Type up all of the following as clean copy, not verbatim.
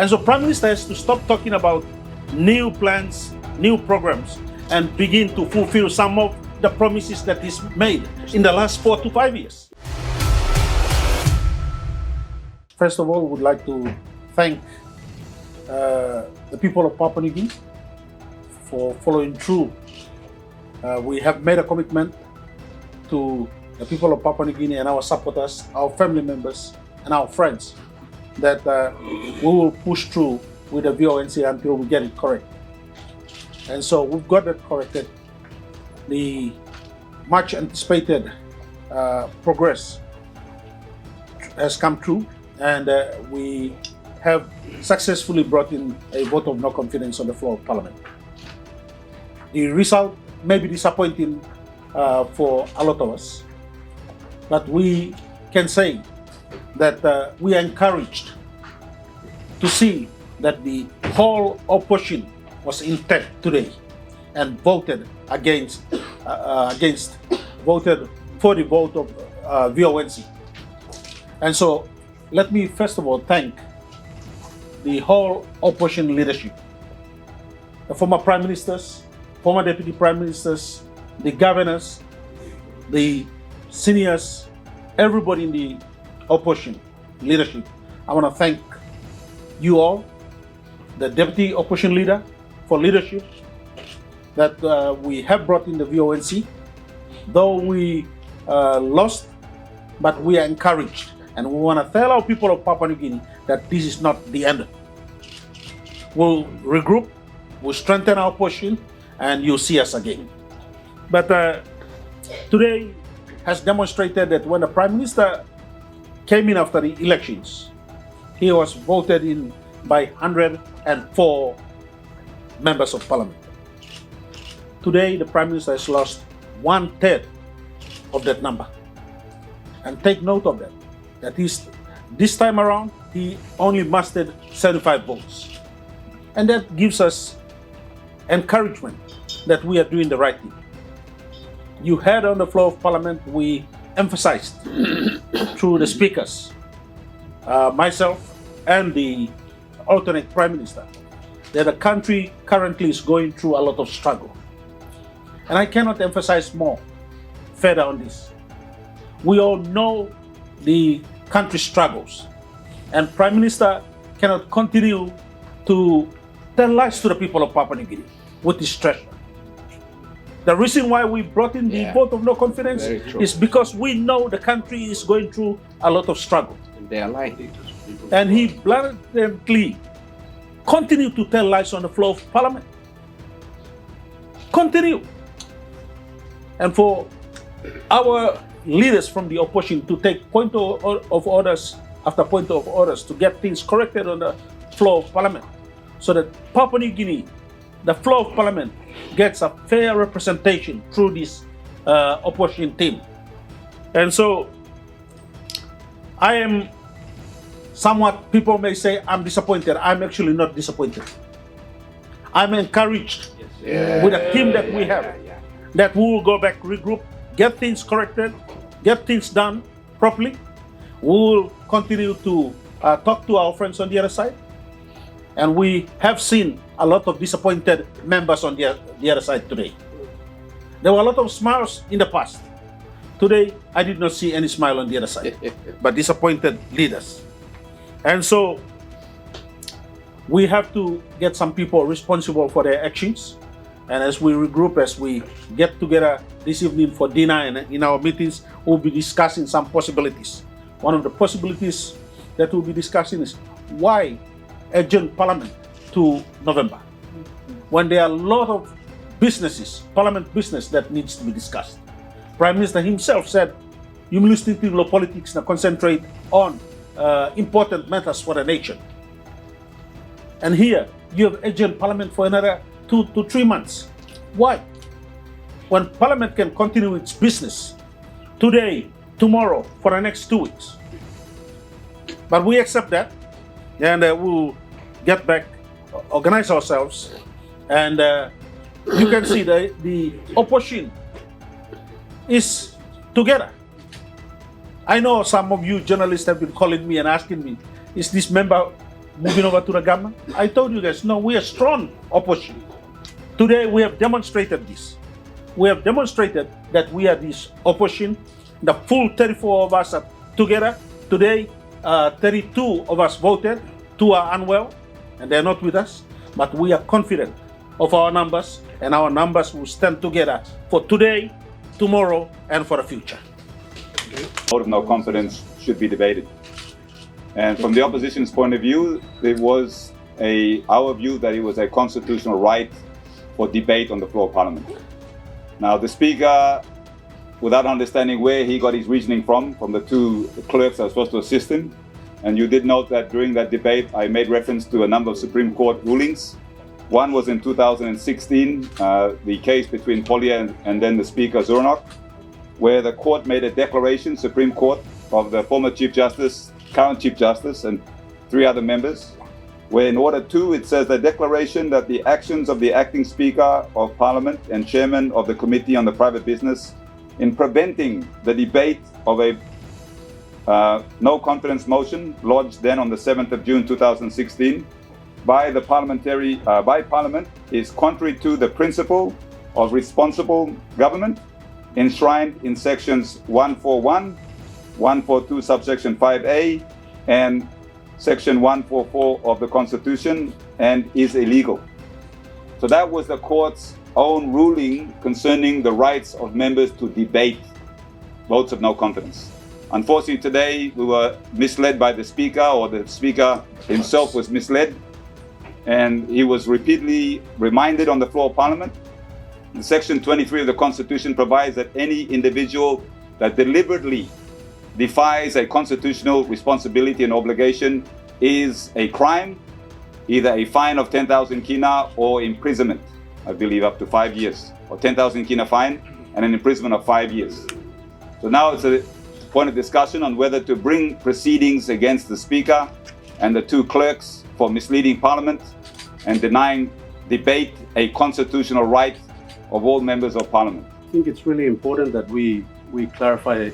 And so Prime Minister has to stop talking about new plans, new programs, and begin to fulfill some of the promises that he's made in the last 4 to 5 years. First of all, we would like to thank the people of Papua New Guinea for following through. We have made a commitment to the people of Papua New Guinea and our supporters, our family members, and our friends that we will push through with the VONC until we get it correct. And so we've got that corrected. The much anticipated progress has come true, and we have successfully brought in a vote of no confidence on the floor of Parliament. The result may be disappointing for a lot of us, but we can say that we are encouraged to see that the whole opposition was intact today and voted voted for the vote of VONC. And so let me first of all thank the whole opposition leadership, the former prime ministers, former deputy prime ministers, the governors, the seniors, everybody in the opposition leadership. I want to thank you all, the deputy opposition leader, for leadership that we have brought in the VONC. Though we lost, but we are encouraged, and we want to tell our people of Papua New Guinea that this is not the end. We'll regroup, we'll strengthen our position, and you'll see us again. But today has demonstrated that when the Prime Minister came in after the elections, he was voted in by 104 members of Parliament. Today, the Prime Minister has lost 1/3 of that number. And take note of that. That is, this time around, he only mustered 75 votes. And that gives us encouragement that we are doing the right thing. You heard on the floor of Parliament, we emphasized through the speakers, myself and the alternate Prime Minister, that the country currently is going through a lot of struggle. And I cannot emphasize more further on this. We all know the country's struggles, and Prime Minister cannot continue to tell lies to the people of Papua New Guinea with this treasure. The reason why we brought in the vote of no confidence is because we know the country is going through a lot of struggle. They are lying. And he blatantly continued to tell lies on the floor of Parliament. Continue. And for our leaders from the opposition to take point of orders after point of orders to get things corrected on the floor of Parliament, so that Papua New Guinea, the floor of Parliament, gets a fair representation through this opposition team. And so I am somewhat, people may say I'm disappointed. I'm actually not disappointed. I'm encouraged with the team that we have, that we will go back, regroup, get things corrected, get things done properly. We will continue to talk to our friends on the other side. And we have seen a lot of disappointed members on the other side today. There were a lot of smiles in the past. Today, I did not see any smile on the other side, but disappointed leaders. And so we have to get some people responsible for their actions. And as we regroup, as we get together this evening for dinner and in our meetings, we'll be discussing some possibilities. One of the possibilities that we'll be discussing is why adjourn Parliament to November, when there are a lot of businesses, Parliament business that needs to be discussed. Prime Minister himself said, you must low politics and concentrate on important matters for the nation. And here, you have adjourned Parliament for another 2 to 3 months. Why? When Parliament can continue its business today, tomorrow, for the next 2 weeks. But we accept that, and we'll get back, organize ourselves, and you can see the opposition is together. I know some of you journalists have been calling me and asking me, is this member moving over to the government? I told you guys, no, we are strong opposition. Today we have demonstrated this. We have demonstrated that we are this opposition. The full 34 of us are together. Today, 32 of us voted. 2 are unwell, and they're not with us. But we are confident of our numbers, and our numbers will stand together for today, tomorrow, and for the future. Vote of no confidence should be debated. And from the opposition's point of view, it was our view that it was a constitutional right for debate on the floor of Parliament. Now, the Speaker, without understanding where he got his reasoning from the 2 clerks that were supposed to assist him, and you did note that during that debate, I made reference to a number of Supreme Court rulings. One was in 2016, the case between Polia and then the Speaker Zurnak, where the court made a declaration, Supreme Court, of the former Chief Justice, current Chief Justice, and 3 other members, where in order 2, it says the declaration that the actions of the acting Speaker of Parliament and Chairman of the Committee on the Private Business in preventing the debate of a no confidence motion lodged then on the 7th of June 2016 by Parliament is contrary to the principle of responsible government enshrined in sections 141, 142 subsection 5A and section 144 of the Constitution and is illegal. So that was the court's own ruling concerning the rights of members to debate votes of no confidence. Unfortunately, today we were misled by the Speaker, or the Speaker himself was misled, and he was repeatedly reminded on the floor of Parliament. Section 23 of the Constitution provides that any individual that deliberately defies a constitutional responsibility and obligation is a crime, either a fine of 10,000 kina or imprisonment, I believe up to 5 years, or 10,000 kina fine and an imprisonment of 5 years. So now it's a point of discussion on whether to bring proceedings against the Speaker and the 2 clerks for misleading Parliament and denying debate a constitutional right of all members of Parliament. I think it's really important that we clarify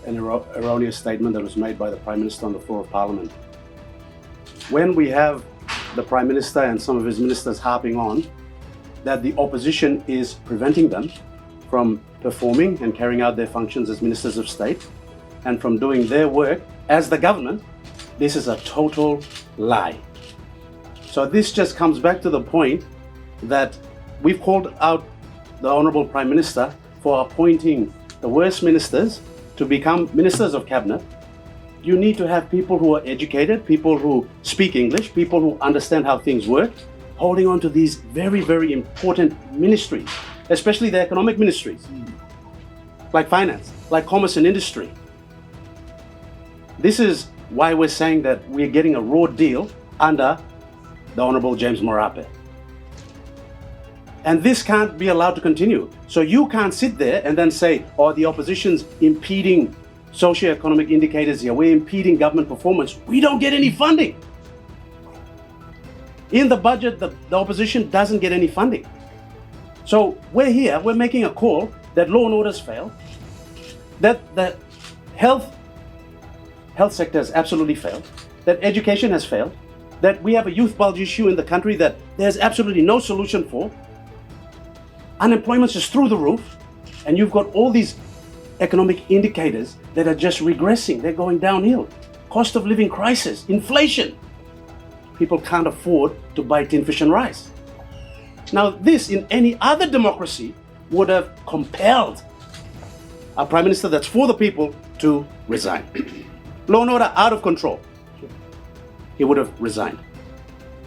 an erroneous statement that was made by the Prime Minister on the floor of Parliament. When we have the Prime Minister and some of his ministers harping on that the opposition is preventing them from performing and carrying out their functions as ministers of state and from doing their work as the government, this is a total lie. So this just comes back to the point that we've called out the Honourable Prime Minister for appointing the worst ministers to become ministers of cabinet. You need to have people who are educated, people who speak English, people who understand how things work, holding on to these very, very important ministries, especially the economic ministries, like finance, like commerce and industry. This is why we're saying that we're getting a raw deal under the Honourable James Marape. And this can't be allowed to continue. So you can't sit there and then say, oh, the opposition's impeding socio-economic indicators here, we're impeding government performance. We don't get any funding. In the budget, the opposition doesn't get any funding. So we're making a call that law and orders fail, that the health sector has absolutely failed, that education has failed, that we have a youth bulge issue in the country that there's absolutely no solution for. Unemployment's just through the roof, and you've got all these economic indicators that are just regressing. They're going downhill. Cost of living crisis, inflation. People can't afford to buy tin fish and rice. Now, this in any other democracy would have compelled a prime minister that's for the people to resign. Law and order out of control. He would have resigned.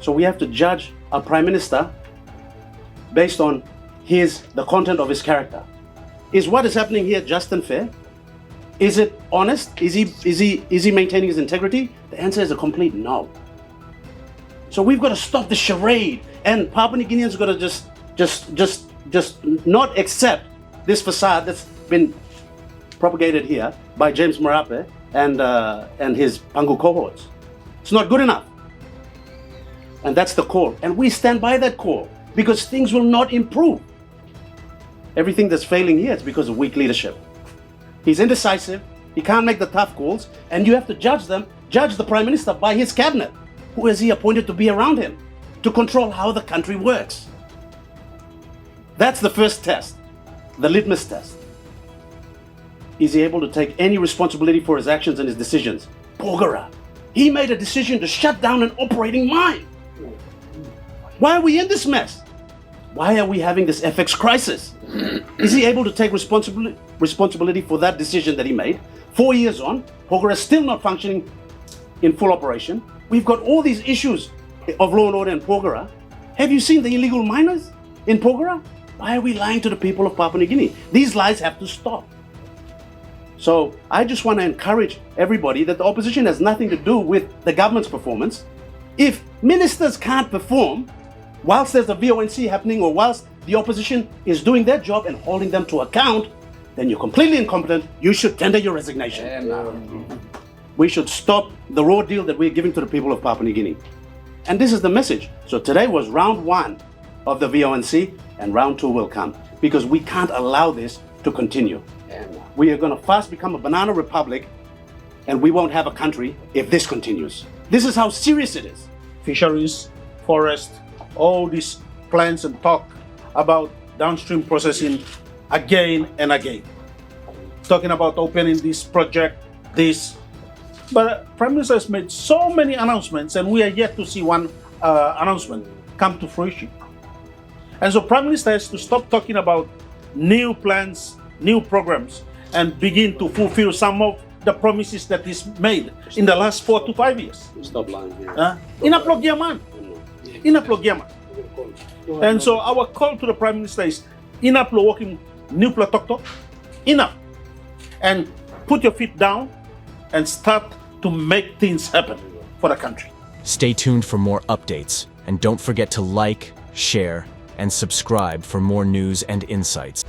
So we have to judge a prime minister based on the content of his character. Is what is happening here just and fair? Is it honest? Is he maintaining his integrity? The answer is a complete no. So we've got to stop the charade, and Papua New Guineans got to just not accept this facade that's been propagated here by James Marape and his Pangu cohorts. It's not good enough. And that's the call. And we stand by that call because things will not improve. Everything that's failing here is because of weak leadership. He's indecisive, he can't make the tough calls, and you have to judge the Prime Minister by his cabinet. Who has he appointed to be around him to control how the country works? That's the first test, the litmus test. Is he able to take any responsibility for his actions and his decisions? Porgera, he made a decision to shut down an operating mine. Why are we in this mess? Why are we having this FX crisis? Is he able to take responsibility for that decision that he made? 4 years on, Porgera is still not functioning in full operation. We've got all these issues of law and order in Porgera. Have you seen the illegal miners in Porgera? Why are we lying to the people of Papua New Guinea? These lies have to stop. So I just want to encourage everybody that the opposition has nothing to do with the government's performance. If ministers can't perform whilst there's a VONC happening or whilst the opposition is doing their job and holding them to account, then you're completely incompetent. You should tender your resignation. We should stop the raw deal that we're giving to the people of Papua New Guinea. And this is the message. So today was round 1 of the VONC, and round 2 will come, because we can't allow this to continue. We are going to fast become a banana republic, and we won't have a country if this continues. This is how serious it is. Fisheries, forest, all these plans and talk about downstream processing again and again. Talking about opening this project, this. But Prime Minister has made so many announcements, and we are yet to see one announcement come to fruition. And so Prime Minister has to stop talking about new plans, new programs, and begin to fulfill some of the promises that he's made in the last 4 to 5 years. Stop lying. Inaplogiaman. Inaplogiaman. And so our call to the Prime Minister is inaplo walking new platokto, enough. And put your feet down and start to make things happen for the country. Stay tuned for more updates, and don't forget to like, share, and subscribe for more news and insights.